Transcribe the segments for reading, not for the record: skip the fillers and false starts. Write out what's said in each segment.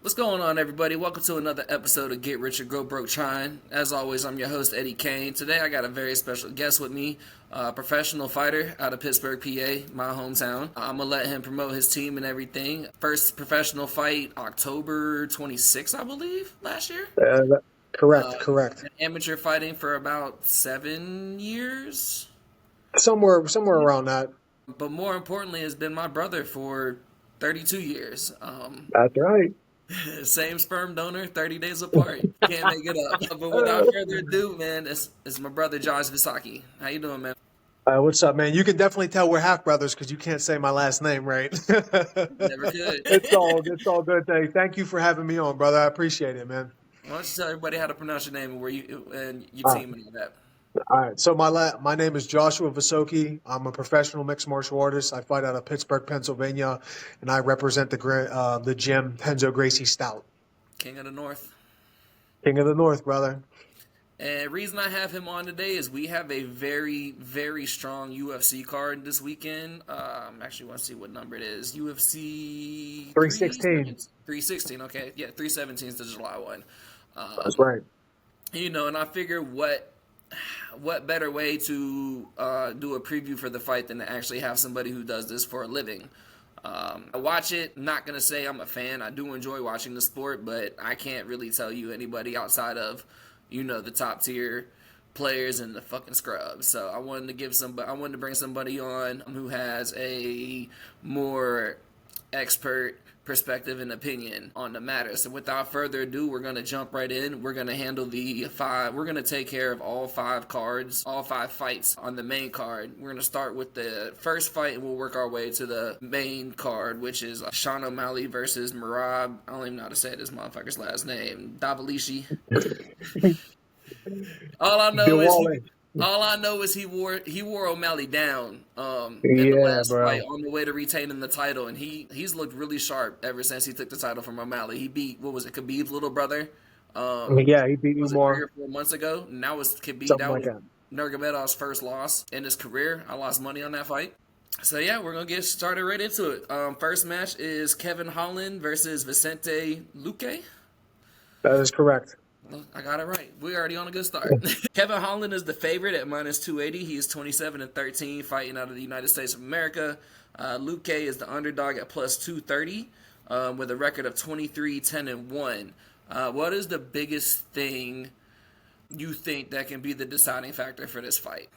What's going on, everybody? Welcome to another episode of Get Rich or Go Broke Trying. As always, I'm your host, Eddie Kang. Today, I got a very special guest with me, a professional fighter out of Pittsburgh, PA, my hometown. I'm going to let him promote his team and everything. First professional fight, October 26th, I believe, last year. Correct. Amateur fighting for about 7 years. Somewhere around that. But more importantly, has been my brother for 32 years. That's right. Same sperm donor, 30 days apart. Can't make it up. But without further ado, man, it's my brother Josh Visokey. How you doing, man? What's up, man? You can definitely tell we're half brothers because you can't say my last name, right? Never could. It's all good. Thank you for having me on, brother. I appreciate it, man. Why don't you tell everybody how to pronounce your name and where you and your All team and all that? right. So my name is Joshua Visokey. I'm a professional mixed martial artist. I fight out of Pittsburgh, Pennsylvania, and I represent the gym Penzo Gracie Stout, King of the North. King of the North, brother. And the reason I have him on today is we have a very, very strong UFC card this weekend. Actually, want to see what number it is. UFC 316. 316. Okay, yeah, 317 is the July one. That's right. And I figure what better way to do a preview for the fight than to actually have somebody who does this for a living. I watch it. Not gonna say I'm a fan. I do enjoy watching the sport, but I can't really tell you anybody outside of the top tier players and the fucking scrubs. So I wanted to bring somebody on who has a more expert perspective and opinion on the matter. So without further ado, we're going to jump right in. We're going to handle we're going to take care of all 5 cards, all 5 fights on the main card. We're going to start with the first fight and we'll work our way to the main card, which is Sean O'Malley versus Merab. I don't even know how to say this motherfucker's last name. Davalishi. All I know is he wore O'Malley down in the last fight on the way to retaining the title, and he's looked really sharp ever since he took the title from O'Malley. He beat, what was it, Khabib's little brother? He beat was Umar. it 3 or 4 months ago? And that was Khabib. Something like that. Nurmagomedov's first loss in his career. I lost money on that fight. So yeah, we're gonna get started right into it. First match is Kevin Holland versus Vicente Luque. That is correct. I got it right. We're already on a good start. Kevin Holland is the favorite at minus 280. He is 27-13, fighting out of the United States of America. Luque is the underdog at plus 230, with a record of 23-10-1. What is the biggest thing you think that can be the deciding factor for this fight?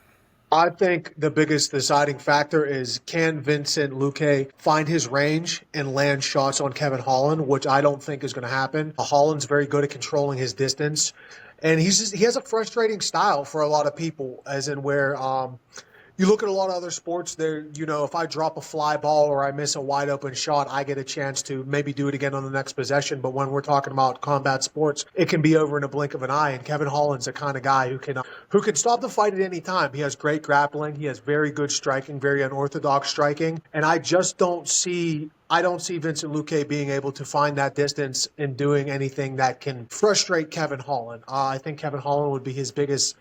I think the biggest deciding factor is, can Vincent Luque find his range and land shots on Kevin Holland, which I don't think is going to happen. Holland's very good at controlling his distance, and he has a frustrating style for a lot of people, as in where you look at a lot of other sports there, if I drop a fly ball or I miss a wide open shot, I get a chance to maybe do it again on the next possession. But when we're talking about combat sports, it can be over in a blink of an eye. And Kevin Holland's the kind of guy who can stop the fight at any time. He has great grappling. He has very good striking, very unorthodox striking. And I don't see Vincent Luque being able to find that distance and doing anything that can frustrate Kevin Holland. I think Kevin Holland would be his biggest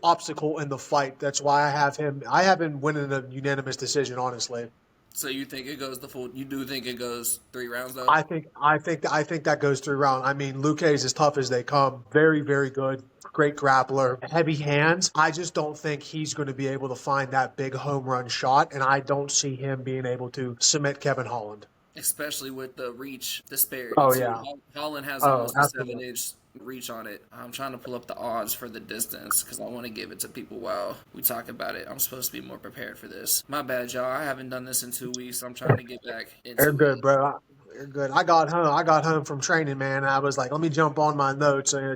obstacle in the fight. That's why I have him winning a unanimous decision, honestly. So you think it goes you do think it goes 3 rounds though? I think that goes 3 rounds. I mean, Luque is as tough as they come. Very, very good. Great grappler. Heavy hands. I just don't think he's going to be able to find that big home run shot, and I don't see him being able to submit Kevin Holland. Especially with the reach disparity. Oh, yeah. Holland has almost a 7-inch reach on it. I'm trying to pull up the odds for the distance because I want to give it to people while we talk about it. I'm supposed to be more prepared for this. My bad, y'all. I haven't done this in 2 weeks. So I'm trying to get back into You're good, it. bro. You're good. I got home from training, man. I was like, let me jump on my notes. And I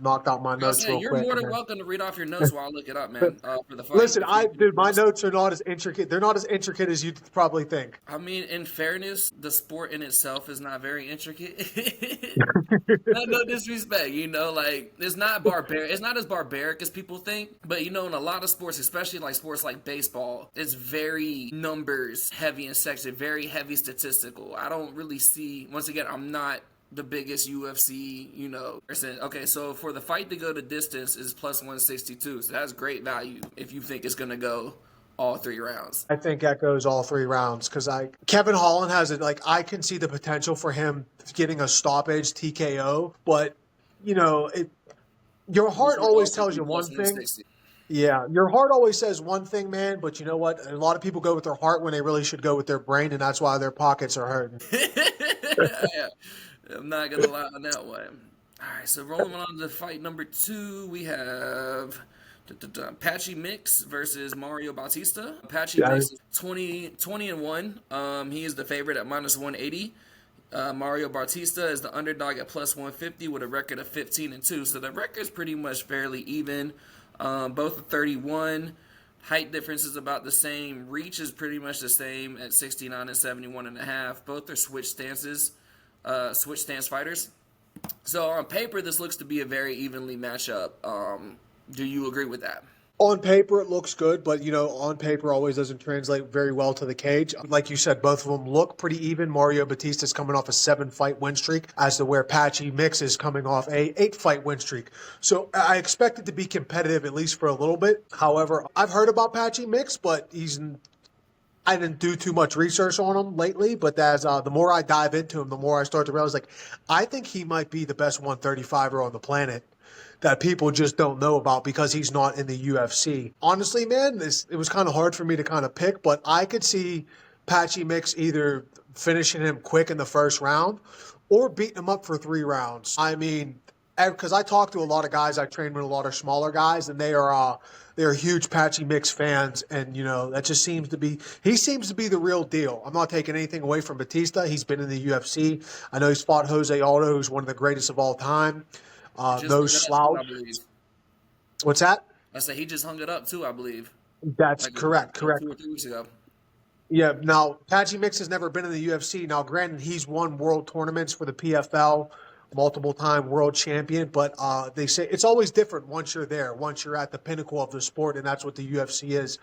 knocked out my notes real quick. You're more than welcome to read off your notes while I look it up, man, for the fight. Listen, my notes are not as intricate. They're not as intricate as you probably think. I mean, in fairness, the sport in itself is not very intricate. No disrespect, like it's not barbaric. It's not as barbaric as people think. But in a lot of sports, especially like sports like baseball, it's very numbers heavy and section, very heavy statistical. I don't really see. Once again, I'm not the biggest UFC, person. Okay, so for the fight to go to distance is plus 162. So that's great value if you think it's gonna go all 3 rounds. I think that goes all 3 rounds because Kevin Holland has it. Like I can see the potential for him getting a stoppage TKO, but your Which heart would always also tells be you plus one thing. 160. Yeah, your heart always says one thing, man. But you know what? A lot of people go with their heart when they really should go with their brain, and that's why their pockets are hurting. Yeah, I'm not gonna lie on that one. All right, so rolling on to fight number 2, we have Patchy Mix versus Mario Bautista. Patchy Yeah, Mix is 20-1. He is the favorite at minus 180. Mario Bautista is the underdog at plus 150 with a record of 15-2. So the record is pretty much fairly even. Both are 31. Height difference is about the same. Reach is pretty much the same at 69 and 71.5. Both are switch stance fighters. So on paper, this looks to be a very evenly matchup. Do you agree with that? on paper it looks good, but on paper always doesn't translate very well to the cage. Like you said, both of them look pretty even. Mario Batista's coming off a 7-fight win streak, as to where Patchy Mix is coming off a 8-fight win streak. So I expect it to be competitive at least for a little bit. However, I've heard about Patchy Mix, but I didn't do too much research on him lately, but as the more I dive into him, the more I start to realize, like, I think he might be the best 135er on the planet that people just don't know about because he's not in the UFC. Honestly, man, it was kind of hard for me to kind of pick, but I could see Patchy Mix either finishing him quick in the first round or beating him up for 3 rounds. I mean, because I talk to a lot of guys, I train with a lot of smaller guys, and they're huge Patchy Mix fans, and that just he seems to be the real deal. I'm not taking anything away from Batista. He's been in the UFC. I know he's fought Jose Aldo, who's one of the greatest of all time. Just No hung it up too, I slouch. believe. What's that? I said he just hung it up too, I believe, That's like correct. like Correct. 2 or 3 weeks ago. Yeah. Now, Patchy Mix has never been in the UFC. Now, granted, he's won world tournaments for the PFL, multiple-time world champion. But they say it's always different once you're there, once you're at the pinnacle of the sport, and that's what the UFC is.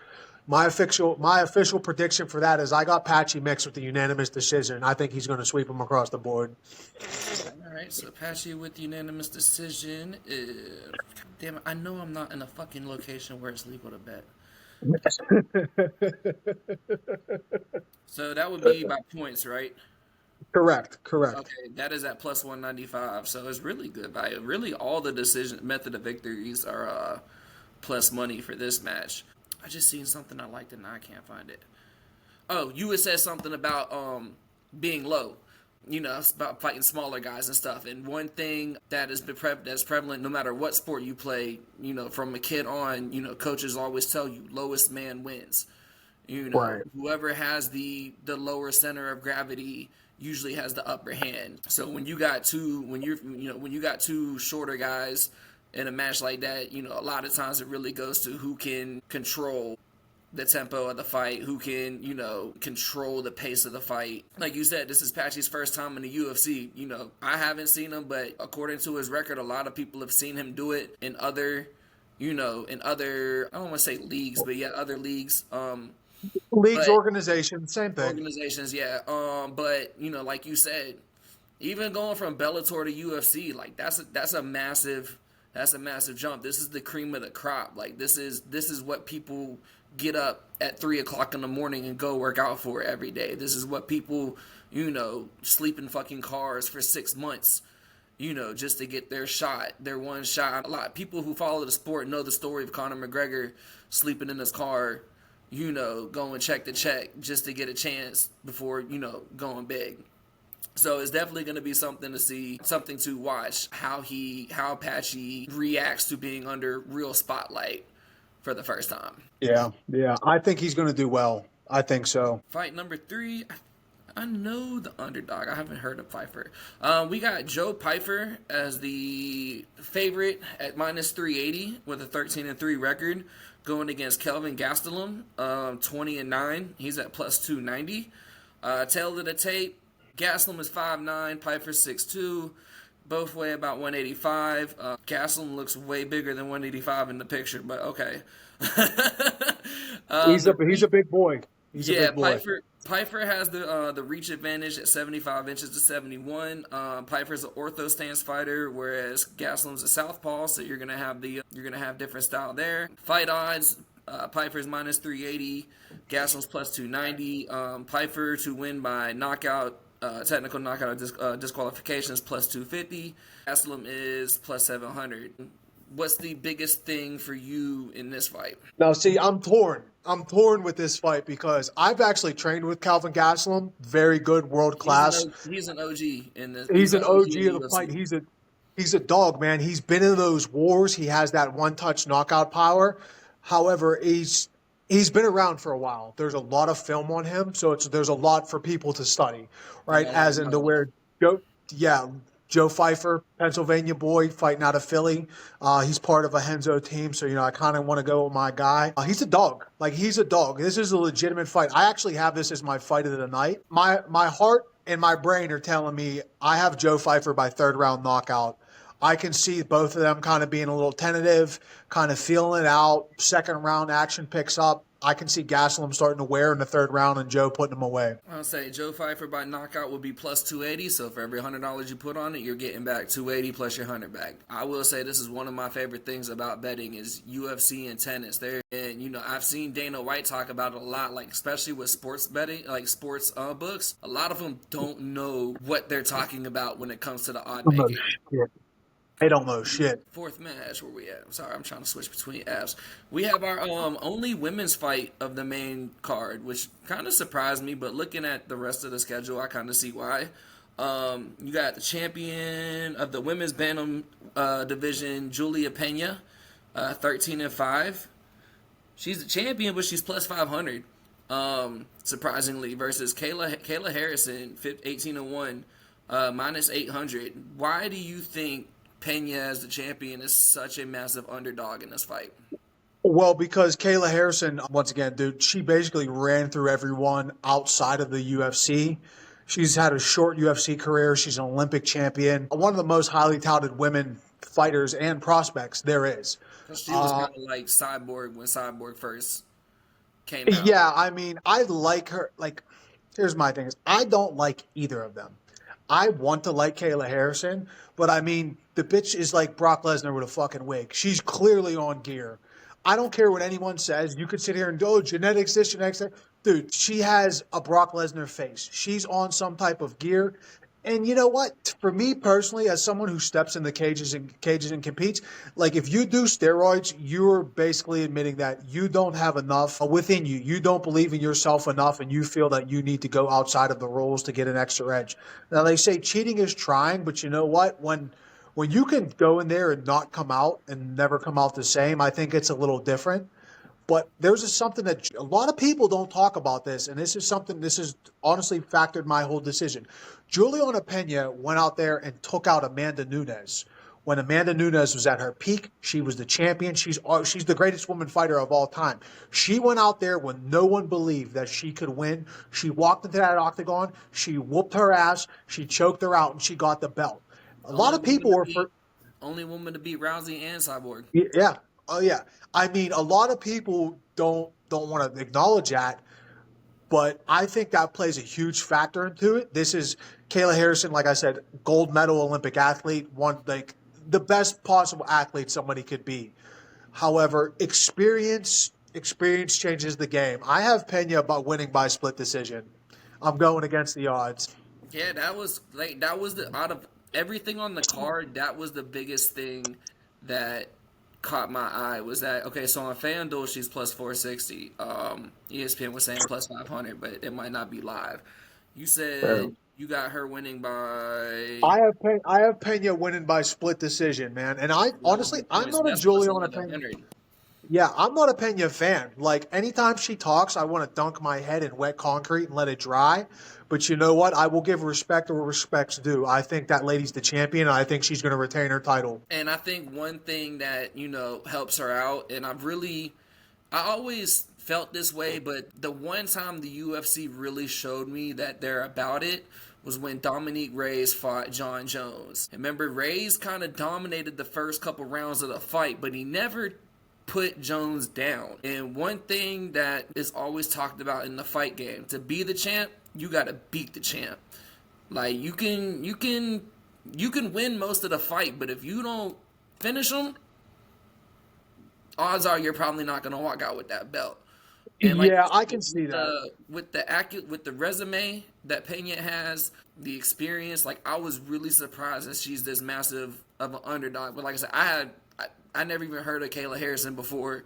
My official prediction for that is I got Patchy Mix with the unanimous decision. I think he's going to sweep him across the board. All right, so Patchy with unanimous decision. God damn it, I know I'm not in a fucking location where it's legal to bet. So that would be by points, right? Correct. Correct. Okay, that is at plus 195. So it's really good value. Really, all the decision method of victories are plus money for this match. I just seen something I liked and now I can't find it. Oh, you had said something about being low. It's about fighting smaller guys and stuff. And one thing that is that's prevalent no matter what sport you play, from a kid on, coaches always tell you lowest man wins. Right. Whoever has the lower center of gravity usually has the upper hand. So when you got two shorter guys in a match like that, a lot of times it really goes to who can control the tempo of the fight, who can, control the pace of the fight. Like you said, this is Patchy's first time in the UFC. I haven't seen him, but according to his record, a lot of people have seen him do it in other, I don't want to say leagues, but yeah, other leagues. Leagues, But organizations, same thing. organizations, yeah. But like you said, even going from Bellator to UFC, like that's a massive jump. This is the cream of the crop. Like this is what people get up at 3 o'clock in the morning and go work out for every day. This is what people, sleep in fucking cars for 6 months, just to get their one shot. A lot of people who follow the sport know the story of Conor McGregor sleeping in his car, going check to check just to get a chance before, going big. So it's definitely going to be something to see, something to watch, how Patchy reacts to being under real spotlight for the first time. Yeah. Yeah. I think he's going to do well. I think so. Fight number 3. I know the underdog. I haven't heard of Pfeiffer. We got Joe Pfeiffer as the favorite at minus 380 with a 13-3 record, going against Kelvin Gastelum, 20-9. He's at plus 290. Tail of the tape, Gastelum is 5'9", Pfeiffer 6'2". Both weigh about 185. Gastelum looks way bigger than 185 in the picture, but okay. He's a big boy. He's a big boy. Pfeiffer has the reach advantage at 75 inches to 71. Pfeiffer's an ortho stance fighter, whereas Gastelum's a southpaw, so you're gonna have different style there. Fight odds Piper's minus 380. Gastelum's plus 290. Piper to win by knockout, technical knockout or disqualification is plus 250. Gastelum is plus 700. What's the biggest thing for you in this fight? Now, see, I'm torn. I'm torn with this fight because I've actually trained with Calvin Gastelum. Very good, world class. He's an OG in this. He's He's an an OG OG in of the the fight. UFC. He's a dog, man. He's been in those wars. He has that one-touch knockout power. However, he's been around for a while. There's a lot of film on him, so there's a lot for people to study, right? Yeah, As in the where Joe, yeah, Joe Pfeiffer, Pennsylvania boy, fighting out of Philly. He's part of a Henzo team, so I kind of want to go with my guy. He's a dog. Like he's a dog. This is a legitimate fight. I actually have this as my fight of the night. My heart and my brain are telling me I have Joe Pfeiffer by third round knockout. I can see both of them kind of being a little tentative, kind of feeling it out. Second round action picks up. I can see Gastelum starting to wear in the third round and Joe putting him away. I'll say Joe Pfeiffer by knockout would be plus 280. So for every $100 you put on it, you're getting back 280 plus your 100 back. I will say this is one of my favorite things about betting is UFC and tennis. And I've seen Dana White talk about it a lot, like especially with sports betting, like sports books. A lot of them don't know what they're talking about when it comes to the odd making. They don't know shit. Fourth match, where we at? Sorry, I'm trying to switch between apps. We have our only women's fight of the main card, which kind of surprised me, but looking at the rest of the schedule, I kind of see why. You got the champion of the women's bantam division, Julia Pena, 13-5. She's the champion, but she's plus 500. Surprisingly, versus Kayla Harrison, 18-1, minus 800. Why do you think Pena as the champion is such a massive underdog in this fight? Well, because Kayla Harrison, once again, dude, she basically ran through everyone outside of the UFC. She's had a short UFC career. She's an Olympic champion. One of the most highly touted women fighters and prospects there is. She was kind of like Cyborg when Cyborg first came out. Yeah, I mean, I like her. Like, here's my thing: is I don't like either of them. I want to like Kayla Harrison, but I mean, the bitch is like Brock Lesnar with a fucking wig. She's clearly on gear. I don't care what anyone says. You could sit here and go, genetics this, genetics that. Dude, she has a Brock Lesnar face. She's on some type of gear. And you know what? For me personally, as someone who steps in the cages and competes, like if you do steroids, you're basically admitting that you don't have enough within you. You don't believe in yourself enough, and you feel that you need to go outside of the rules to get an extra edge. Now they say cheating is trying, but you know what? When you can go in there and not come out and never come out the same, I think it's a little different. But there's something that a lot of people don't talk about this, and this has honestly factored my whole decision. Juliana Pena went out there and took out Amanda Nunes. When Amanda Nunes was at her peak, she was the champion. She's the greatest woman fighter of all time. She went out there when no one believed that she could win. She walked into that octagon. She whooped her ass. She choked her out, and she got the belt. A lot of people were only woman to beat Rousey and Cyborg. Yeah. Oh yeah. I mean, a lot of people don't want to acknowledge that, but I think that plays a huge factor into it. This is Kayla Harrison, like I said, gold medal Olympic athlete, one like the best possible athlete somebody could be. However, experience changes the game. I have Pena about winning by split decision. I'm going against the odds. Yeah, that was out of everything on the card, that was the biggest thing that caught my eye was that, okay, so on FanDuel, she's plus 460. ESPN was saying plus 500, but it might not be live. You said you got her winning by... I have Pena winning by split decision, man. And I'm not a Juliana Pena. Yeah, I'm not a Pena fan. Like, anytime she talks, I want to dunk my head in wet concrete and let it dry. But you know what? I will give respect where respect's due. I think that lady's the champion, and I think she's going to retain her title. And I think one thing that, helps her out, and I always felt this way, but the one time the UFC really showed me that they're about it was when Dominique Reyes fought John Jones. And remember, Reyes kind of dominated the first couple rounds of the fight, but he never put Jones down. And one thing that is always talked about in the fight game, to be the champ, you got to beat the champ. Like, you can win most of the fight, but if you don't finish them, odds are you're probably not going to walk out with that belt. And like Yeah, you I said, can see that. with the resume that Pena has, the experience, like I was really surprised that she's this massive of an underdog. But like I said, I never even heard of Kayla Harrison before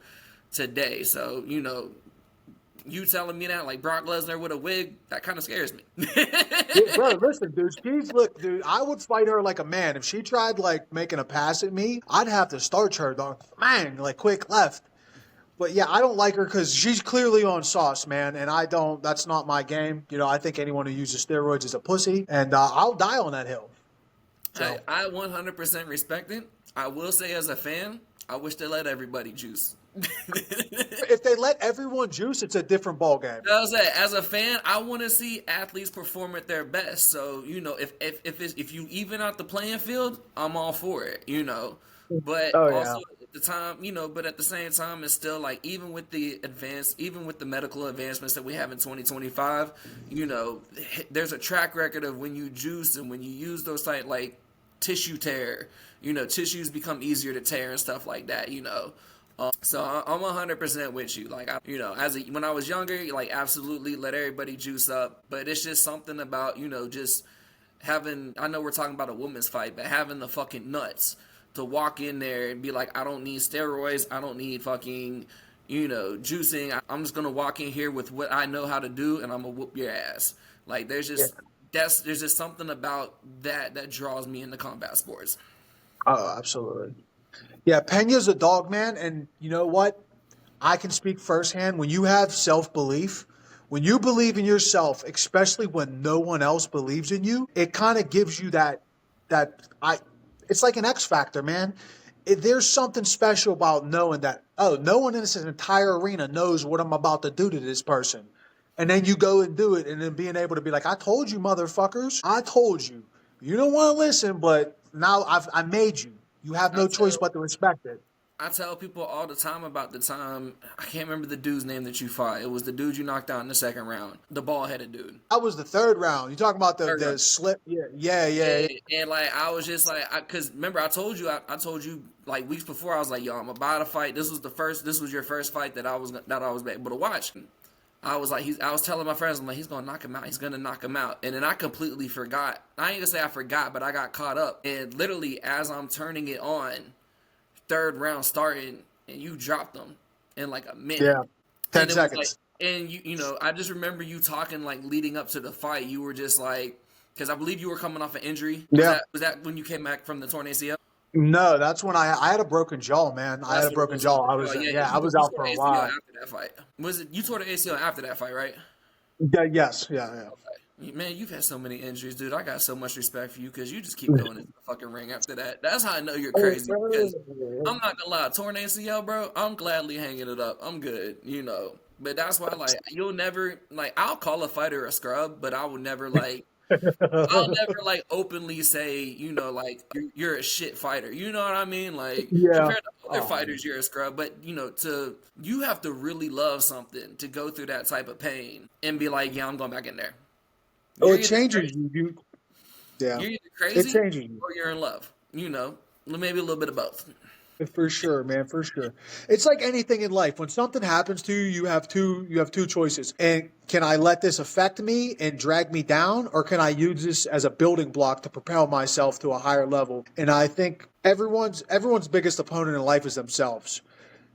today. So you telling me that like Brock Lesnar with a wig, that kind of scares me. Yeah, bro, listen, dude. Look, dude. I would fight her like a man. If she tried like making a pass at me, I'd have to starch her, dog. Man, like quick left. But yeah, I don't like her because she's clearly on sauce, man. And I don't. That's not my game. I think anyone who uses steroids is a pussy, and I'll die on that hill. So I 100% respect it. I will say as a fan, I wish they let everybody juice. if they let everyone juice, it's a different ball game. I was say, as a fan, I want to see athletes perform at their best. So if you even out the playing field, I'm all for it. But Oh yeah. also at the time, but at the same time, it's still like even with the medical advancements that we have in 2025, there's a track record of when you juice and when you use those like tissue tear, tissues become easier to tear and stuff like that. So I'm 100% with you. Like, when I was younger, like, absolutely let everybody juice up. But it's just something about, just having, I know we're talking about a woman's fight, but having the fucking nuts to walk in there and be like, I don't need steroids. I don't need fucking, juicing. I'm just going to walk in here with what I know how to do and I'm going to whoop your ass. Like, there's just something about that draws me into combat sports. Oh, absolutely. Yeah, Pena's a dog, man, and you know what? I can speak firsthand. When you have self-belief, when you believe in yourself, especially when no one else believes in you, it kind of gives you that I it's like an X factor, man. There's something special about knowing that, oh, no one in this entire arena knows what I'm about to do to this person. And then you go and do it, and then being able to be like, I told you, motherfuckers. I told you. You don't want to listen, but now I made you. You have I no choice tell but to respect it. I tell people all the time about the time, I can't remember the dude's name that you fought. It was the dude you knocked out in the second round. The bald headed dude. That was the third round. You talking about Third the round. slip? Yeah, yeah, yeah, yeah. And like, I was just like, because remember, I told you like weeks before, I was like, yo, I'm about to fight. This was your first fight that I was able to watch. I was like, I was telling my friends, I'm like, he's gonna knock him out. He's gonna knock him out. And then I completely forgot. I ain't gonna say I forgot, but I got caught up. And literally, as I'm turning it on, third round starting, and you dropped them in like a minute. Yeah. 10 And it was like, seconds. and I just remember you talking like leading up to the fight. You were just like, because I believe you were coming off an injury. Yeah. Was that when you came back from the torn ACL? No, that's when I had a broken jaw, man. I had That's a what it broken was. It was jaw. the jaw. Yeah, I was you out tore for the a ACL while. after that fight. Was it you tore the ACL after that fight, right? Yeah, yes, yeah, yeah. Man, you've had so many injuries, dude. I got so much respect for you because you just keep going into the fucking ring after that. That's how I know you're crazy. Because I'm not gonna lie, torn ACL, bro. I'm gladly hanging it up. I'm good, But that's why, like, you'll never like. I'll call a fighter a scrub, but I will never like. I'll never like openly say, like you're a shit fighter. You know what I mean? Like Yeah. compared to other fighters, you're a scrub. But you have to really love something to go through that type of pain and be like, yeah, I'm going back in there. Oh, You're it either changes crazy, you. Yeah. you're either It crazy changes you. or you're in love. Maybe a little bit of both. For sure, man, for sure. It's like anything in life. When something happens to you, you have two choices. And can I let this affect me and drag me down, or can I use this as a building block to propel myself to a higher level? And I think everyone's biggest opponent in life is themselves.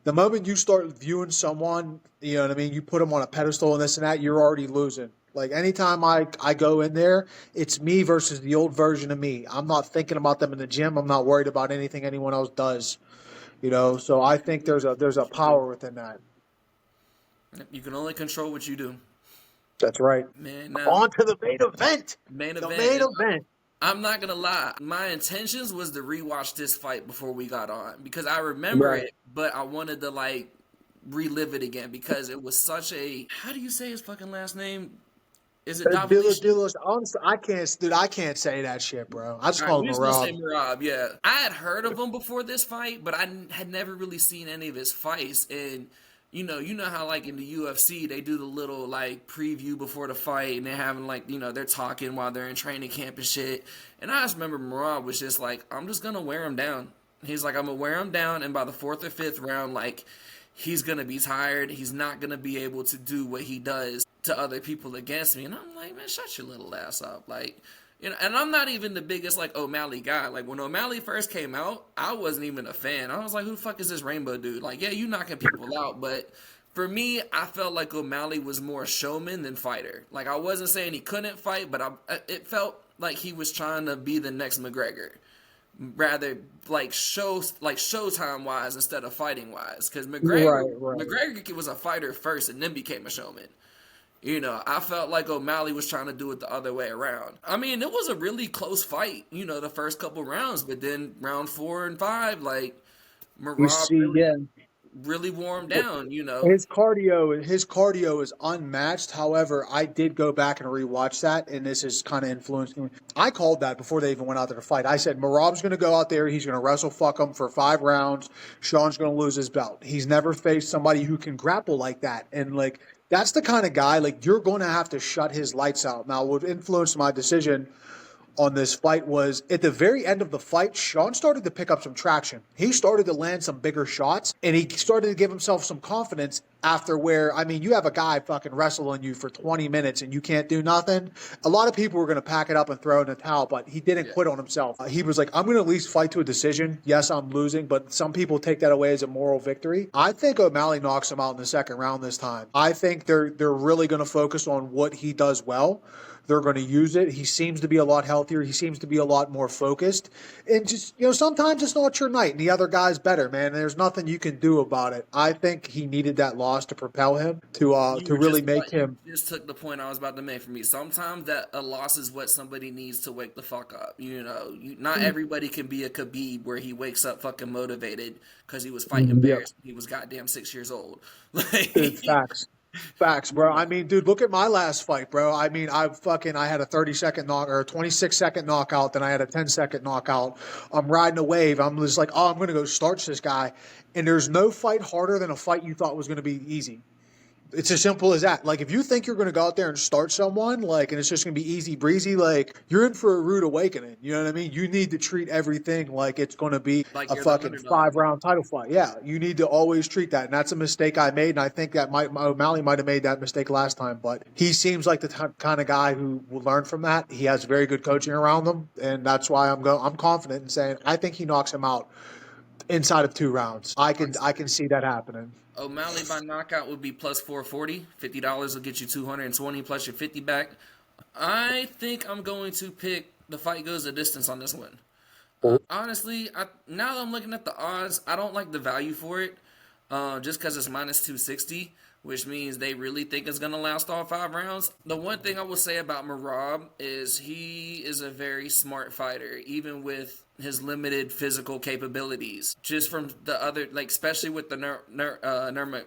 The moment you start viewing someone, you know what I mean, you put them on a pedestal and this and that, you're already losing. Like anytime I go in there, it's me versus the old version of me. I'm not thinking about them in the gym. I'm not worried about anything anyone else does. So I think there's a power within that. You can only control what you do, That's right. man. Now, On to the main event. main The event. main event. I'm not gonna lie. My intentions was to rewatch this fight before we got on because I remember Right. it, but I wanted to like relive it again because it was such a. How do you say his fucking last name? Is it Davilish? Honestly, I can't say that shit, bro. I just All right, call him we just gonna say Marab. Marab. Yeah, I had heard of him before this fight, but I had never really seen any of his fights. And you know how like in the UFC they do the little like preview before the fight, and they're having like they're talking while they're in training camp and shit. And I just remember Marab was just like, I'm just gonna wear him down. He's like, I'm gonna wear him down, and by the fourth or fifth round, like, he's gonna be tired. He's not gonna be able to do what he does to other people against me. And I'm like, man, shut your little ass up. Like, you know, and I'm not even the biggest like O'Malley guy. Like when O'Malley first came out, I wasn't even a fan. I was like, who the fuck is this Rainbow dude? Like, yeah, you knocking people out, but for me, I felt like O'Malley was more showman than fighter. Like I wasn't saying he couldn't fight, but it felt like he was trying to be the next McGregor, rather like Showtime wise instead of fighting wise. Because Right, right. McGregor was a fighter first and then became a showman. You know, I felt like O'Malley was trying to do it the other way around. I mean, it was a really close fight, you know, the first couple rounds, but then round 4 and 5, like You Marab see, yeah. really wore him down, you know. His cardio is unmatched. However, I did go back and rewatch that, and this is kind of influencing me. I called that before they even went out there to fight. I said Marab's going to go out there. He's going to wrestle fuck him for 5 rounds. Sean's going to lose his belt. He's never faced somebody who can grapple like that, and like that's the kind of guy like you're going to have to shut his lights out. Now, what influenced my decision on this fight was at the very end of the fight, Sean started to pick up some traction. He started to land some bigger shots, and he started to give himself some confidence after where, I mean, you have a guy fucking wrestling you for 20 minutes and you can't do nothing. A lot of people were going to pack it up and throw in the towel, but he didn't quit on himself. He was like, I'm going to at least fight to a decision. Yes, I'm losing, but some people take that away as a moral victory. I think O'Malley knocks him out in the second round this time. I think they're really going to focus on what he does well. They're going to use it. He seems to be a lot healthier. He seems to be a lot more focused. And just, you know, sometimes it's not your night and the other guy's better, man. And there's nothing you can do about it. I think he needed that loss to propel him to really make him. You just took the point I was about to make for me. Sometimes that a loss is what somebody needs to wake the fuck up. You know, not everybody can be a Khabib where he wakes up fucking motivated because he was fighting bears. He was goddamn 6 years old. Dude, facts. Facts, bro. I mean, dude, look at my last fight, bro. I mean, I had a 30-second knock or a 26-second knockout, then I had a 10-second knockout. I'm riding a wave. I'm just like, oh, I'm going to go starch this guy. And there's no fight harder than a fight you thought was going to be easy. It's as simple as that. Like, if you think you're going to go out there and start someone, like, and it's just going to be easy breezy, like, you're in for a rude awakening. You know what I mean? You need to treat everything like it's going to be Like a fucking 5-round title fight. Yeah, you need to always treat that. And that's a mistake I made. And I think that O'Malley might have made that mistake last time. But he seems like the kind of guy who will learn from that. He has very good coaching around him. And that's why I'm confident in saying I think he knocks him out inside of 2 rounds. I can see that happening. O'Malley by knockout would be plus 440. $50 will get you 220 plus your 50 back. I think I'm going to pick the fight goes the distance on this one. Honestly, now that I'm looking at the odds, I don't like the value for it. Just because it's minus 260, which means they really think it's going to last all 5 rounds. The one thing I will say about Merab is he is a very smart fighter, even with his limited physical capabilities. Just from the other, like, especially with the Nurmagomedov.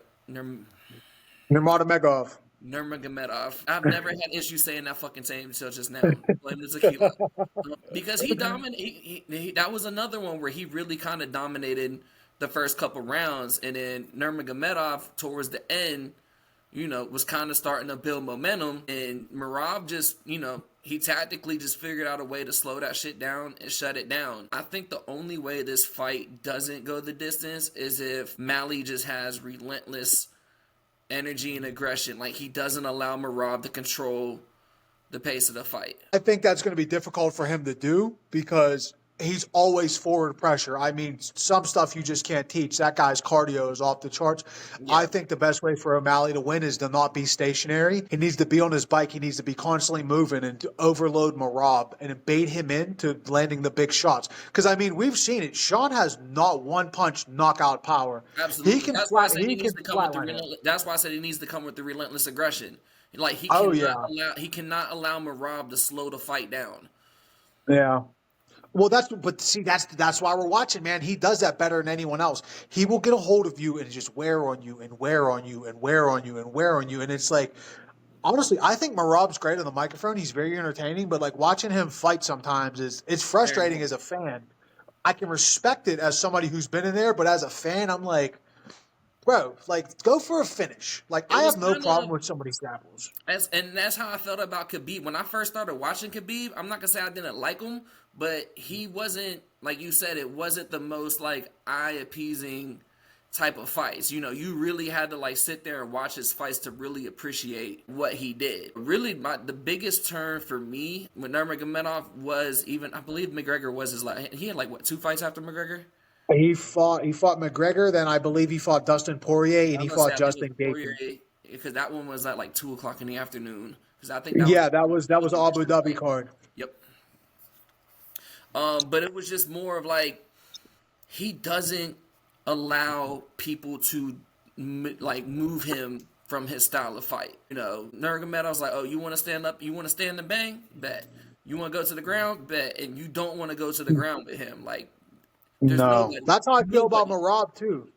Nurmagomedov. I've never had issues saying that fucking name until just now. Blame the tequila. Because he dominated. That was another one where he really kind of dominated the first couple rounds, and then Nurmagomedov towards the end, you know, was kind of starting to build momentum, and Merab just, you know, he tactically just figured out a way to slow that shit down and shut it down. I think the only way this fight doesn't go the distance is if Malley just has relentless energy and aggression. Like, he doesn't allow Merab to control the pace of the fight. I think that's going to be difficult for him to do because he's always forward pressure. I mean, some stuff you just can't teach. That guy's cardio is off the charts. Yeah. I think the best way for O'Malley to win is to not be stationary. He needs to be on his bike. He needs to be constantly moving and to overload Merab and bait him into landing the big shots. Because, I mean, we've seen it. Sean has not one punch knockout power. Absolutely. He can That's why I said he needs to come with the relentless aggression. Like, he cannot allow Merab to slow the fight down. Yeah. Well, that's why we're watching, man. He does that better than anyone else. He will get a hold of you and just wear on you and wear on you and wear on you and wear on you. And it's like, honestly, I think Merab's great on the microphone. He's very entertaining, but like watching him fight sometimes it's frustrating as a fan. I can respect it as somebody who's been in there, but as a fan, I'm like, bro, like, go for a finish. Like, I have no problem with somebody's grapples. And that's how I felt about Khabib. When I first started watching Khabib, I'm not going to say I didn't like him, but he wasn't, like you said, it wasn't the most like eye appeasing type of fights. You know, you really had to like sit there and watch his fights to really appreciate what he did. Really, the biggest turn for me with Nurmagomedov was, even I believe McGregor was his last. He had like what, 2 fights after McGregor? He fought McGregor, then I believe he fought Dustin Poirier, and I was he gonna say fought I think it was Justin Gaethje. Poirier, because that one was at like 2 o'clock in the afternoon. Because I think that was Yeah, that was Abu Dhabi like, card. yep. But it was just more of like, he doesn't allow people to like move him from his style of fight. You know, Nurmagomedov's like, oh, you want to stand up, you want to stand and bang, bet. You want to go to the ground, bet. And you don't want to go to the ground with him. Like, there's No, nobody, that's how I feel about nobody. Marab too.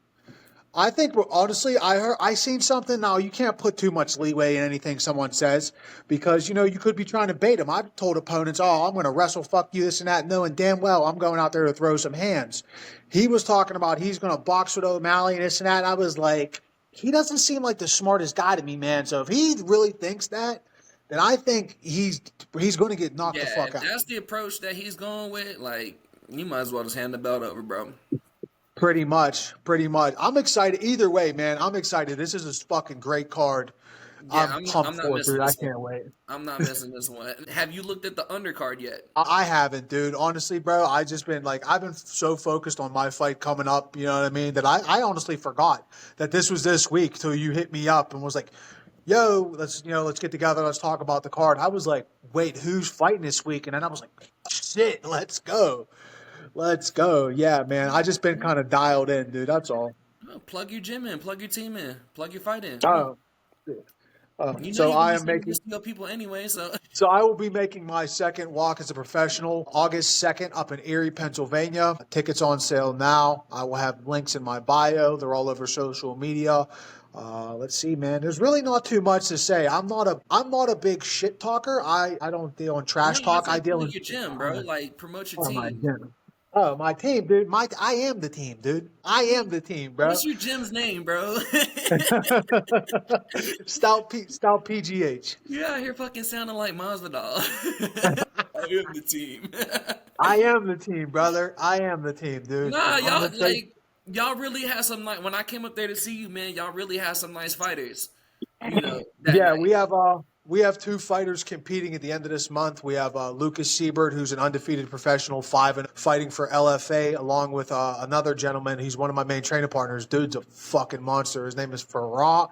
I think honestly, I seen something. Now you can't put too much leeway in anything someone says because you could be trying to bait them. I've told opponents, "Oh, I'm going to wrestle, fuck you, this and that," knowing damn well I'm going out there to throw some hands. He was talking about he's going to box with O'Malley and this and that. And I was like, he doesn't seem like the smartest guy to me, man. So if he really thinks that, then I think he's going to get knocked the Yeah, fuck if out. that's the approach that he's going with, like, you might as well just hand the belt over, bro. Pretty much, pretty much. I'm excited either way, man. I'm excited. This is a fucking great card. Yeah, I'm I'm pumped not for it, missing dude. I this one. can't wait. I'm not missing this one. Have you looked at the undercard yet? I haven't, dude. Honestly, bro, I've been so focused on my fight coming up, you know what I mean, that I honestly forgot that this was this week till you hit me up and was like, yo, let's get together, let's talk about the card. I was like, wait, who's fighting this week? And then I was like, shit, let's go. Let's go. Yeah, man. I just been kind of dialed in, dude. That's all. Oh, plug your gym in, plug your team in, plug your fight in. Come on. Oh, You know so you're gonna I be am sending making. this to your people anyway, so So I will be making my second walk as a professional August 2nd up in Erie, Pennsylvania. Tickets on sale now. I will have links in my bio. They're all over social media. Let's see, man. There's really not too much to say. I'm not a big shit talker. I don't deal in no, trash I talk. I said deal plug in your gym, bro. Like, promote your oh my team. gym. Oh, my team, dude. I am the team, dude. I am the team, bro. What's your gym's name, bro? Stout PGH. You're out here fucking sounding like Masvidal. I am the team. I am the team, brother. I am the team, dude. Nah, I'm y'all gonna take. like, y'all really had some nice. When I came up there to see you, man, y'all really had some nice fighters. You know that Yeah, night. we have two fighters competing at the end of this month. We have Lucas Siebert, who's an undefeated professional, five and fighting for LFA, along with another gentleman. He's one of my main training partners. Dude's a fucking monster. His name is Farah.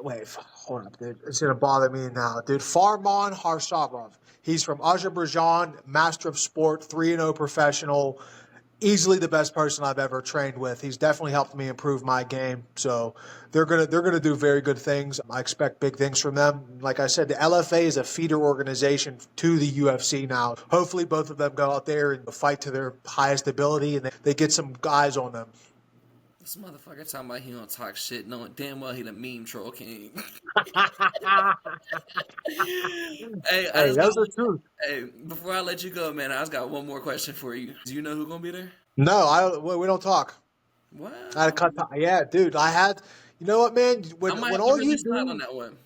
Wait, hold up, dude. It's gonna bother me now, dude. Farman Harshavov. He's from Azerbaijan, master of sport, 3-0 professional. Easily the best person I've ever trained with. He's definitely helped me improve my game. So they're gonna do very good things. I expect big things from them. Like I said, the LFA is a feeder organization to the UFC now. Hopefully both of them go out there and fight to their highest ability and they get some guys on them. This motherfucker talking about he don't talk shit, knowing damn well he the meme troll king. Hey, I Hey, just got. those are true. Hey, before I let you go, man, I just got one more question for you. Do you know who's gonna be there? No, we don't talk. I had to Wow. cut. Yeah, dude. I had. You know what, man? I When might when have to all really you slide on do, that one.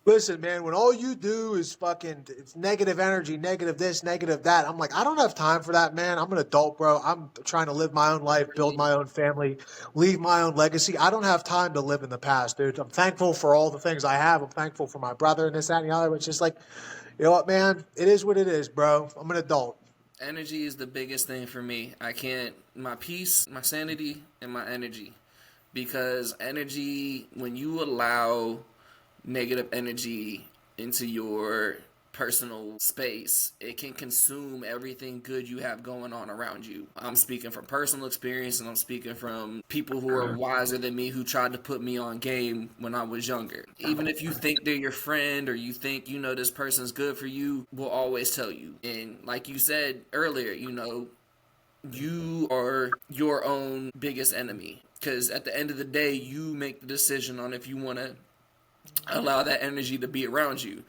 listen, man. When all you do is fucking, it's negative energy, negative this, negative that. I'm like, I don't have time for that, man. I'm an adult, bro. I'm trying to live my own life, build my own family, leave my own legacy. I don't have time to live in the past, dude. I'm thankful for all the things I have. I'm thankful for my brother and this, that, and the other. But it's just like, you know what, man? It is what it is, bro. I'm an adult. Energy is the biggest thing for me. I can't, my peace, my sanity, and my energy. Because energy, when you allow negative energy into your personal space, it can consume everything good you have going on around you. I'm speaking from personal experience, and I'm speaking from people who are wiser than me who tried to put me on game when I was younger. Even if you think they're your friend or you think you know this person's good for you, will always tell you. And like you said earlier, you are your own biggest enemy. Because at the end of the day, you make the decision on if you want to allow that energy to be around you.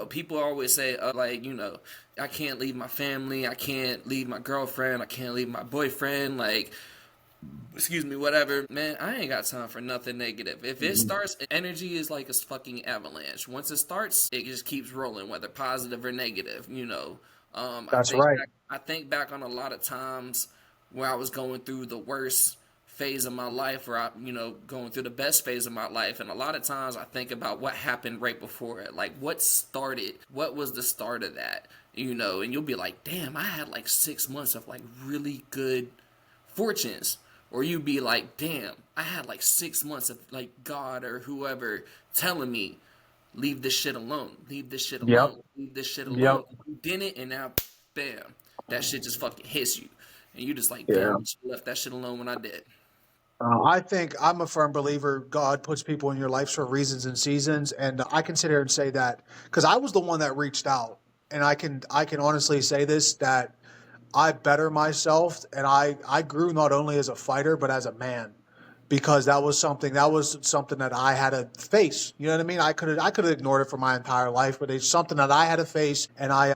People always say, I can't leave my family, I can't leave my girlfriend, I can't leave my boyfriend, like, excuse me, whatever. Man, I ain't got time for nothing negative. If it starts, energy is like a fucking avalanche. Once it starts, it just keeps rolling, whether positive or negative. That's right. I think back on a lot of times where I was going through the worst phase of my life, or going through the best phase of my life, and a lot of times I think about what happened right before it, like what was the start of that, and you'll be like, damn, I had like 6 months of like really good fortunes. Or you'd be like, damn, I had like 6 months of like God or whoever telling me, leave this shit alone, leave this shit Yep. alone, leave this shit Yep. alone. You did it, and now, bam, that shit just fucking hits you. And you just like, Yeah. damn, I should have left that shit alone when I did. I think I'm a firm believer God puts people in your life for reasons and seasons, and I can sit here and say that because I was the one that reached out, and I can honestly say this, that I better myself, and I grew not only as a fighter but as a man, because that was something that I had to face. You know what I mean? I could have ignored it for my entire life, but it's something that I had to face, and I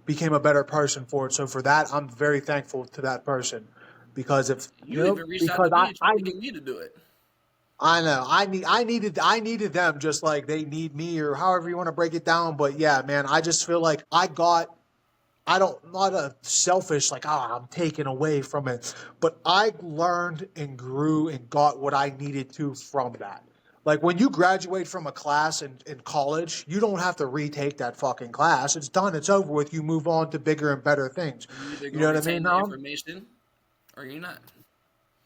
became a better person for it. So for that, I'm very thankful to that person, because if You even reached out because to me and tried to get me to do it. I know. I needed them just like they need me, or however you want to break it down. But yeah, man, I just feel like I don't, not a selfish, like, I'm taken away from it, but I learned and grew and got what I needed to from that. Like when you graduate from a class in college, you don't have to retake that fucking class. It's done. It's over with. You move on to bigger and better things. You either You know gonna what I mean, retain the now? information or you're not.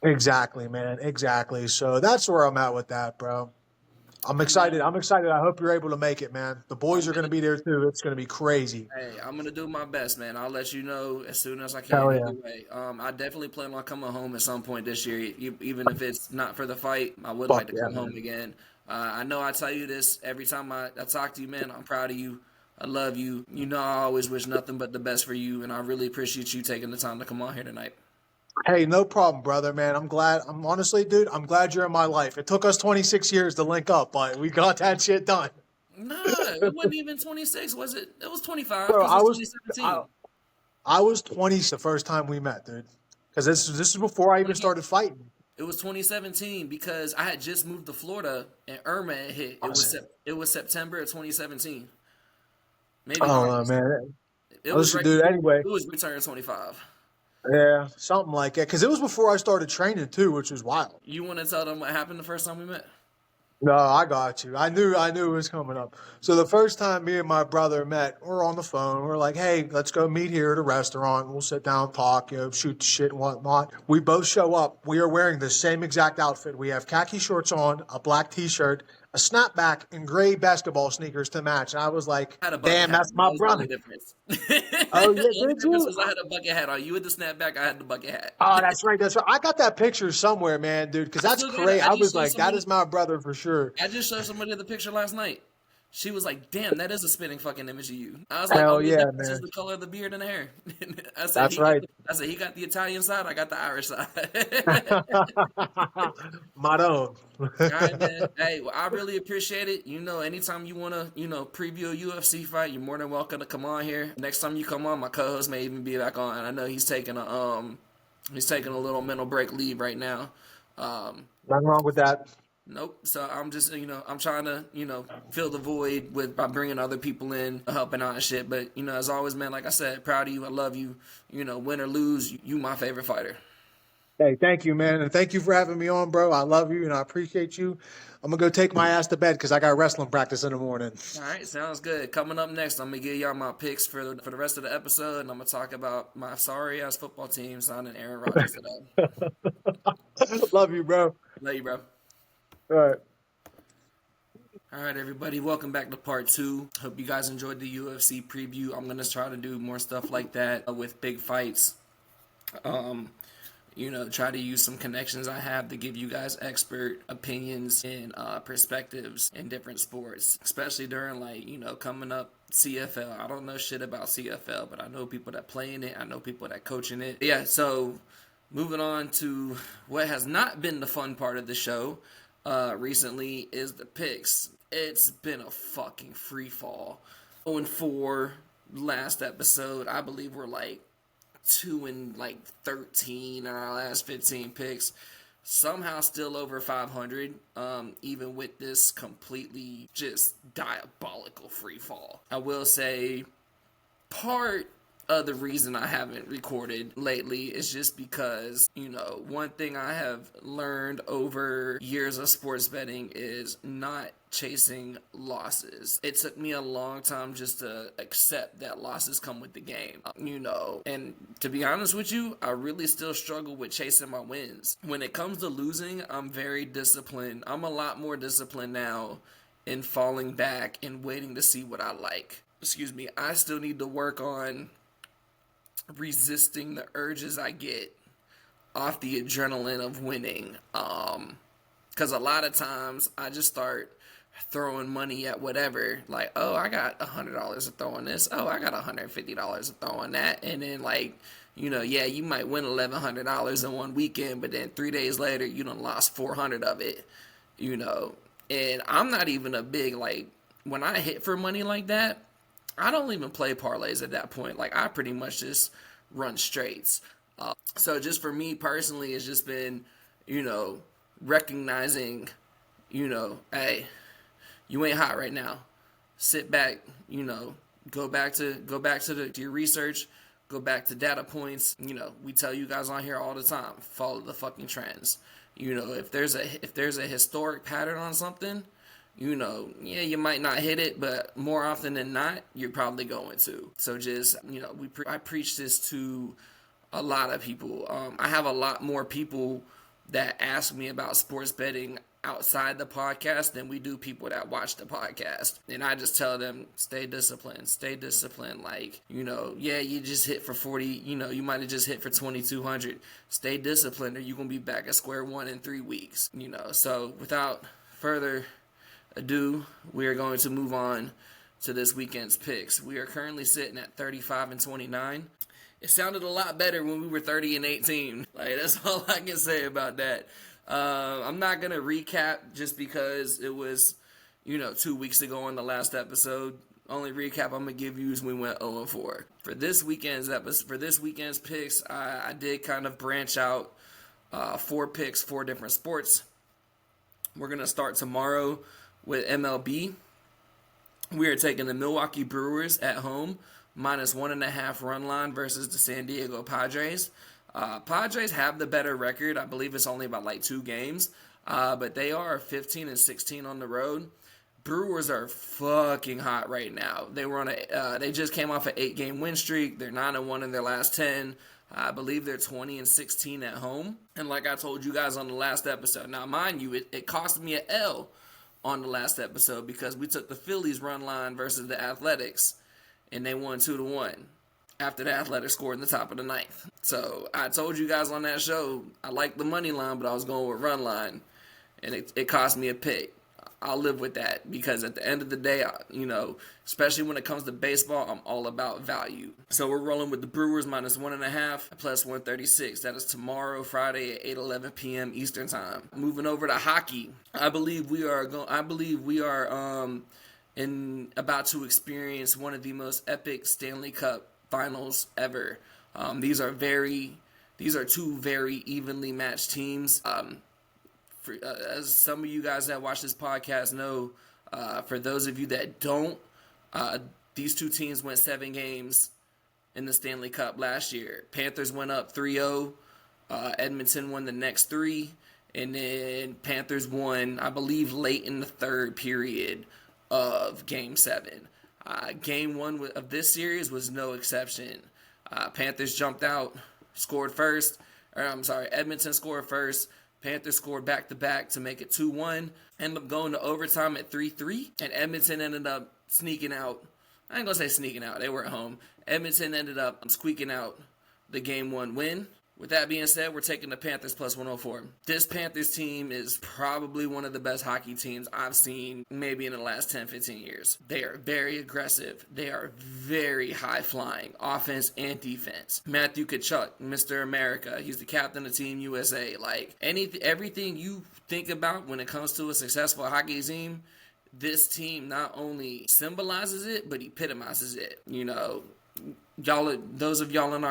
Exactly, man. Exactly. So that's where I'm at with that, bro. I'm Hey excited. man, I'm excited. I hope you're able to make it, man. The boys I'm are going to gonna be there too. It's going to be crazy. Hey, I'm gonna do my best, man. I'll let you know as soon as I can. Hell yeah. Either way, I definitely plan on coming home at some point this year. Even if it's not for the fight, I would like Fuck to yeah, come home man. again. I know I tell you this every time I talk to you, man. I'm proud of you. I love you. You know I always wish nothing but the best for you, and I really appreciate you taking the time to come on here tonight. Hey, no problem, brother, man. I'm glad. I'm honestly, dude, I'm glad you're in my life. It took us 26 years to link up, but we got that shit done. Nah, it wasn't even 26, was it? It was 25 Bro, because it I was was I, 2017. I was 20 the first time we met, dude. Because this is before I even started fighting. It was 2017 because I had just moved to Florida and Irma had hit. I was, It was September of 2017, I maybe don't know, August. man. It was Listen, right dude. before Anyway, it was return 25. yeah, something like that. Because it was before I started training too, which was wild. You want to tell them what happened the first time we met? No, I got you. I knew it was coming up. So the first time me and my brother met, we're on the phone. We're like, "Hey, let's go meet here at a restaurant. We'll sit down, talk, shoot the shit and whatnot." We both show up. We are wearing the same exact outfit. We have khaki shorts on, a black T-shirt, a snapback, and gray basketball sneakers to match. And I was like, I had a bucket "Damn, hat that's on. my That was the only brother." difference. Oh yeah, The only did difference you? was I had a bucket hat on. You had the snapback. I had the bucket hat. Oh, that's right. That's right. I got that picture somewhere, man, dude. Because I that's still got it. great. I was like, that is my brother for sure. I just showed somebody the picture last night. She was like, "Damn, that is a spitting fucking image of you." I was like, Hell "Only yeah, difference is man. the color of the beard and the hair." That's right. I said he got the Italian side. I got the Irish side. Motto. All right, man. Hey, well, I really appreciate it. Anytime you want to, preview a UFC fight, you're more than welcome to come on here. Next time you come on, my co-host may even be back on. I know he's taking a little mental break leave right now. Nothing wrong with that. Nope. So I'm just, I'm trying to, fill the void by bringing other people in, helping out and shit. But as always, man, like I said, proud of you. I love you. Win or lose, you my favorite fighter. Hey, thank you, man. And thank you for having me on, bro. I love you and I appreciate you. I'm going to go take my ass to bed because I got wrestling practice in the morning. All right, sounds good. Coming up next, I'm gonna give y'all my picks for the rest of the episode, and I'm gonna talk about my sorry ass football team signing Aaron Rodgers today. Love you, bro. Love you, bro. All right. All right, everybody, welcome back to part two. Hope you guys enjoyed the UFC preview. I'm gonna try to do more stuff like that with big fights. Try to use some connections I have to give you guys expert opinions and perspectives in different sports, especially during coming up CFL. I don't know shit about CFL, but I know people that play in it. I know people that coach in it. Yeah, so moving on to what has not been the fun part of the show recently is the picks. It's been a fucking free fall. 0-4 last episode. I believe we're like 2-13 in our last 15 picks. Somehow still over 500, even with this completely just diabolical free fall. I will say Part of the reason I haven't recorded lately is just because, one thing I have learned over years of sports betting is not chasing losses. It took me a long time just to accept that losses come with the game, and to be honest with you, I really still struggle with chasing my wins. When it comes to losing, I'm very disciplined. I'm a lot more disciplined now in falling back and waiting to see what I like. I still need to work on resisting the urges I get off the adrenaline of winning. Because a lot of times I just start throwing money at whatever. Like, oh, I got $100 to throw on this. Oh, I got $150 to throw on that. And then, you might win $1,100 in one weekend, but then 3 days later, you done lost 400 of it, And I'm not even a big, when I hit for money like that, I don't even play parlays at that point. I pretty much just run straights. So just for me personally, it's just been, recognizing, hey, you ain't hot right now. Sit back, go back to your research, go back to data points. We tell you guys on here all the time, follow the fucking trends. If there's a historic pattern on something, you might not hit it, but more often than not, you're probably going to. So just, I preach this to a lot of people. I have a lot more people that ask me about sports betting outside the podcast than we do people that watch the podcast. And I just tell them, stay disciplined. You just hit for 40, you might have just hit for 2,200. Stay disciplined or you're going to be back at square one in 3 weeks, So without further ado, we are going to move on to this weekend's picks. We are currently sitting at 35-29. It sounded a lot better when we were 30-18. That's all I can say about that. I'm not gonna recap just because it was, 2 weeks ago on the last episode. Only recap I'm gonna give you is we went 0-4. For this weekend's picks, I did kind of branch out 4 picks, 4 different sports. We're gonna start tomorrow with MLB. We are taking the Milwaukee Brewers at home, -1.5 run line versus the San Diego Padres. Padres have the better record. I believe it's only about 2 games, but they are 15-16 on the road. Brewers are fucking hot right now. They just came off an 8-game win streak. They're 9-1 in their last 10. I believe they're 20-16 at home. And like I told you guys on the last episode, now mind you, it cost me an L on the last episode because we took the Phillies run line versus the Athletics, and they won 2-1 after the Athletics scored in the top of the 9th. So I told you guys on that show, I liked the money line, but I was going with run line, and it cost me a pick. I'll live with that because at the end of the day, especially when it comes to baseball, I'm all about value. So we're rolling with the Brewers -1.5 +136. That is tomorrow, Friday at 8:11 p.m. Eastern time. Moving over to hockey, I believe we are about to experience one of the most epic Stanley Cup finals ever. These are 2 very evenly matched teams. As some of you guys that watch this podcast know, for those of you that don't, these 2 teams went 7 games in the Stanley Cup last year. Panthers went up 3-0. Edmonton won the next 3. And then Panthers won, I believe, late in the 3rd period of Game 7. Game 1 of this series was no exception. Panthers jumped out, scored first. Edmonton scored first. Panthers scored back-to-back to make it 2-1. Ended up going to overtime at 3-3. And Edmonton ended up sneaking out. I ain't going to say sneaking out. They were at home. Edmonton ended up squeaking out the Game 1 win. With that being said, we're taking the Panthers +104. This Panthers team is probably one of the best hockey teams I've seen maybe in the last 10, 15 years. They are very aggressive. They are very high-flying, offense and defense. Matthew Tkachuk, Mr. America, he's the captain of Team USA. Everything you think about when it comes to a successful hockey team, this team not only symbolizes it, but epitomizes it. Y'all, those of y'all in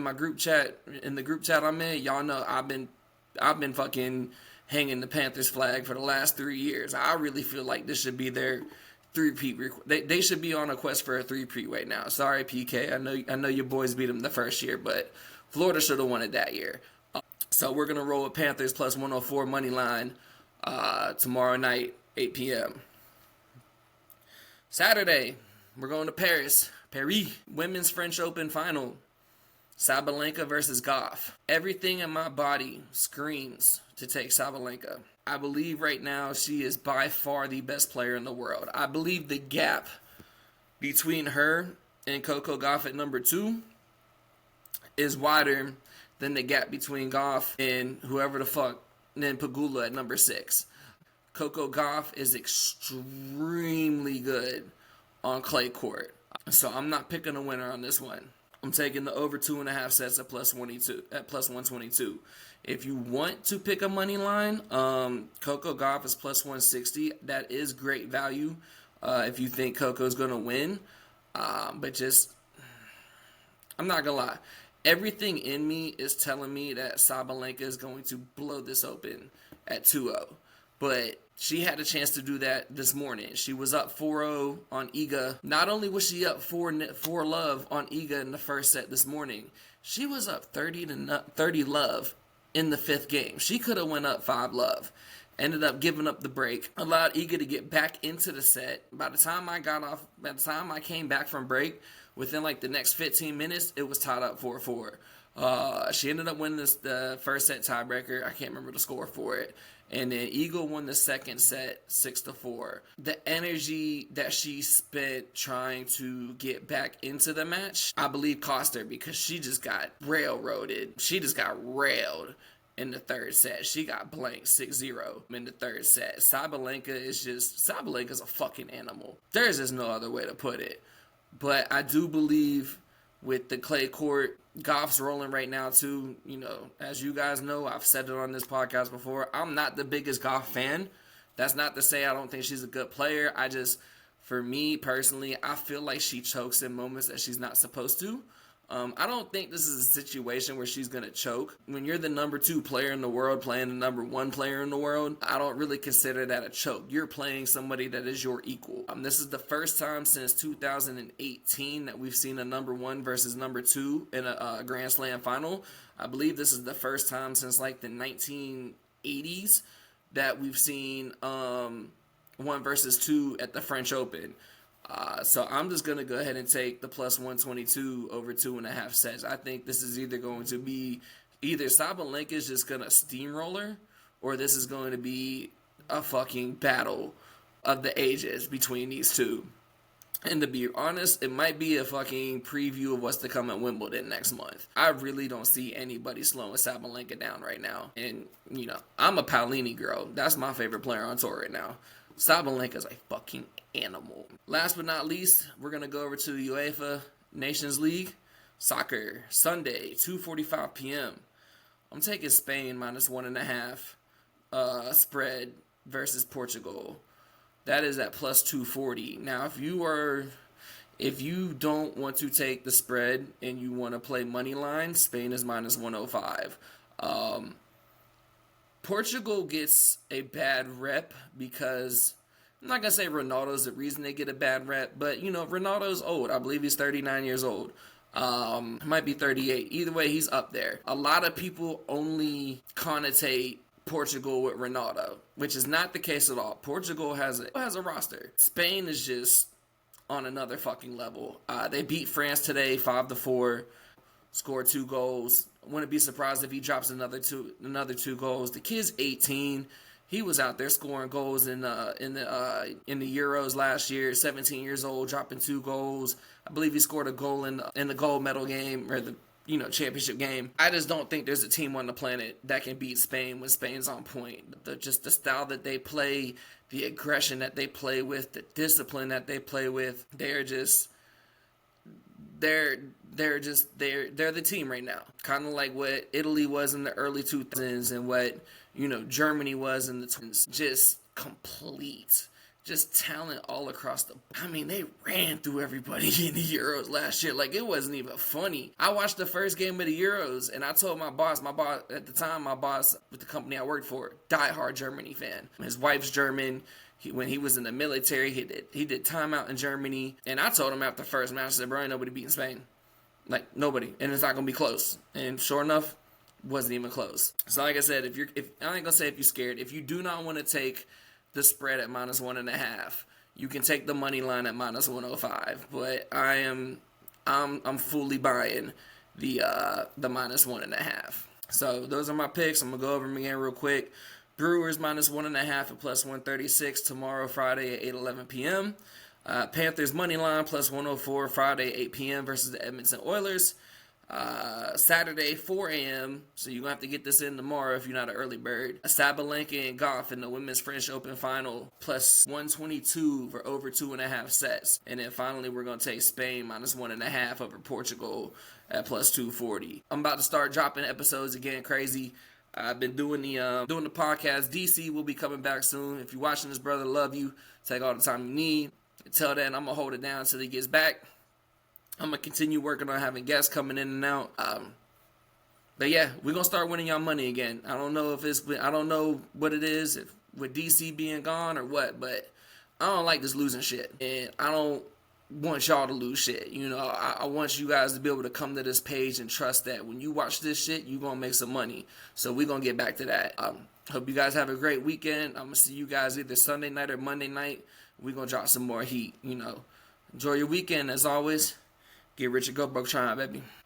my group chat, in the group chat I'm in, y'all know I've been fucking hanging the Panthers flag for the last 3 years. I really feel like this should be their three-peat. They should be on a quest for a three-peat right now. Sorry, PK. I know your boys beat them the first year, but Florida should have won it that year. So we're gonna roll with Panthers plus 104 money line tomorrow night, 8 p.m. Saturday, we're going to Paris. Women's French Open final. Sabalenka versus Goff. Everything in my body screams to take Sabalenka. I believe right now she is by far the best player in the world. I believe the gap between her and Coco Gauff at number 2 is wider than the gap between Goff and whoever the fuck, then Pegula at number 6. Coco Gauff is extremely good on clay court. So I'm not picking a winner on this one. I'm taking the over 2.5 sets at plus 122. If you want to pick a money line, Coco Gauff is plus 160. That is great value if you think Coco's going to win. But just, I'm not going to lie. Everything in me is telling me that Sabalenka is going to blow this open at 2-0. But she had a chance to do that this morning. She was up 4-0 on Iga. Not only was she up 4-love on Iga in the first set this morning, she was up 30 love in the 5th game. She could have went up 5-love. Ended up giving up the break. Allowed Iga to get back into the set. By the time I came back from break, within like the next 15 minutes, it was tied up 4-4. She ended up winning the first set tiebreaker. I can't remember the score for it. And then Eagle won the second set 6-4. The energy that she spent trying to get back into the match, I believe cost her because she just got railroaded. She just got railed in the third set. She got blanked 6-0 in the third set. Sabalenka's a fucking animal. There's just no other way to put it. But I do believe with the clay court, Goff's rolling right now too. You know, as you guys know, I've said it on this podcast before. I'm not the biggest Goff fan. That's not to say I don't think she's a good player. For me personally, I feel like she chokes in moments that she's not supposed to. I don't think this is a situation where she's going to choke. When you're the number 2 player in the world playing the number 1 player in the world, I don't really consider that a choke. You're playing somebody that is your equal. This is the first time since 2018 that we've seen a number 1 versus number 2 in a Grand Slam final. I believe this is the first time since like the 1980s that we've seen 1 versus 2 at the French Open. So I'm just going to go ahead and take the plus 122 over 2.5 sets. I think this is either going to be Sabalenka is just going to steamroller, or this is going to be a fucking battle of the ages between these two. And to be honest, it might be a fucking preview of what's to come at Wimbledon next month. I really don't see anybody slowing Sabalenka down right now. And, you know, I'm a Paolini girl. That's my favorite player on tour right now. Sabalenka's a fucking animal. Last but not least, we're going to go over to the UEFA Nations League. Soccer, Sunday, 2:45 p.m. I'm taking Spain minus 1.5 spread versus Portugal. That is at plus 240. Now, if you don't want to take the spread and you want to play money line, Spain is minus 105. Portugal gets a bad rep because, I'm not going to say Ronaldo's the reason they get a bad rep, but, you know, Ronaldo's old. I believe he's 39 years old. Might be 38. Either way, he's up there. A lot of people only connotate Portugal with Ronaldo, which is not the case at all. Portugal has a roster. Spain is just on another fucking level. They beat France today 5-4, scored 2 goals. Wouldn't be surprised if he drops another two goals. The kid's 18. He was out there scoring goals in the Euros last year. 17 years old, dropping 2 goals. I believe he scored a goal in the gold medal game, or the championship game. I just don't think there's a team on the planet that can beat Spain when Spain's on point. Just the style that they play, the aggression that they play with, the discipline that they play with. They're the team right now. Kind of like what Italy was in the early 2000s and what, Germany was in the 20s. Just complete. Just talent all across they ran through everybody in the Euros last year. Like, it wasn't even funny. I watched the first game of the Euros, and I told my boss at the time, with the company I worked for, diehard Germany fan. His wife's German. When he was in the military, he did time out in Germany. And I told him after the first match, I said, bro, ain't nobody beating Spain. Like, nobody. And it's not going to be close. And sure enough, wasn't even close. So like I said, I ain't going to say if you're scared. If you do not want to take the spread at -1.5, you can take the money line at -105. But I'm fully buying the -1.5. So those are my picks. I'm going to go over them again real quick. Brewers -1.5 at +136 tomorrow, Friday at 8:11 p.m. Panthers money line +104 Friday 8 p.m. versus the Edmonton Oilers. Saturday 4 a.m. So you're gonna have to get this in tomorrow if you're not an early bird. Sabalenka and Goff in the Women's French Open final +122 for over 2.5 sets. And then finally we're gonna take Spain -1.5 over Portugal at +240. I'm about to start dropping episodes again, crazy. I've been doing the podcast. DC will be coming back soon. If you're watching this, brother, love you. Take all the time you need. Until then, I'm going to hold it down until he gets back. I'm going to continue working on having guests coming in and out. But yeah, we're going to start winning y'all money again. I don't know what it is, if with DC being gone or what, but I don't like this losing shit. And I don't want y'all to lose shit. You know, I want you guys to be able to come to this page and trust that when you watch this shit, you're going to make some money. So we're going to get back to that. Hope you guys have a great weekend. I'm going to see you guys either Sunday night or Monday night. We're going to drop some more heat, you know. Enjoy your weekend, as always. Get rich or go broke trying, baby.